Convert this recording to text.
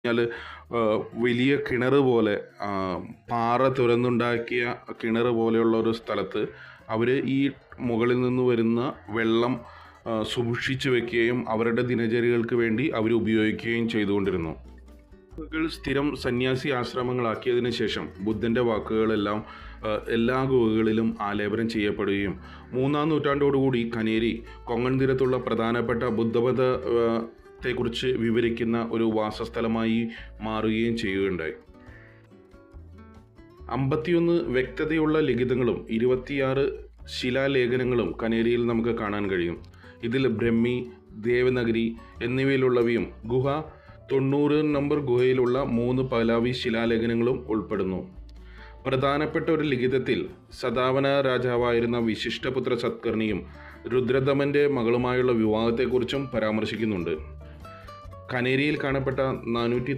കഴിഞ്ഞാൽ വലിയ കിണർ പോലെ പാറ തുരന്നുണ്ടാക്കിയ കിണർ പോലെയുള്ള ഒരു സ്ഥലത്ത് അവർ ഈ മുകളിൽ നിന്ന് വരുന്ന വെള്ളം സൂക്ഷിച്ചു വെക്കുകയും അവരുടെ ദിനചര്യകൾക്ക് വേണ്ടി അവർ ഉപയോഗിക്കുകയും ചെയ്തുകൊണ്ടിരുന്നു. സ്ഥിരം സന്യാസി ആശ്രമങ്ങളാക്കിയതിന് ശേഷം ബുദ്ധൻ്റെ വാക്കുകളെല്ലാം എല്ലാ ഗുഹകളിലും ആലേപനം ചെയ്യപ്പെടുകയും 3-ാം നൂറ്റാണ്ടോടുകൂടി കനേരി കൊങ്കൺ തീരത്തുള്ള പ്രധാനപ്പെട്ട ബുദ്ധമത ത്തെക്കുറിച്ച് വിവരിക്കുന്ന ഒരു വാസസ്ഥലമായി മാറുകയും ചെയ്യുകയുണ്ടായി. 51 വ്യക്തതയുള്ള ലിഖിതങ്ങളും 26 ശിലാലേഖനങ്ങളും കനേരിയിൽ നമുക്ക് കാണാൻ കഴിയും. ഇതിൽ ബ്രഹ്മി, ദേവനഗരി എന്നിവയിലുള്ളവയും ഗുഹ 90 നമ്പർ ഗുഹയിലുള്ള 3 പഹലാവി ശിലാലേഖനങ്ങളും ഉൾപ്പെടുന്നു. പ്രധാനപ്പെട്ട ഒരു ലിഖിതത്തിൽ സതാവന രാജാവായിരുന്ന വിശിഷ്ടപുത്ര സത്കർണിയും രുദ്രദമൻ്റെ മകളുമായുള്ള വിവാഹത്തെക്കുറിച്ചും പരാമർശിക്കുന്നുണ്ട്. കനേരിയിൽ കാണപ്പെട്ട 400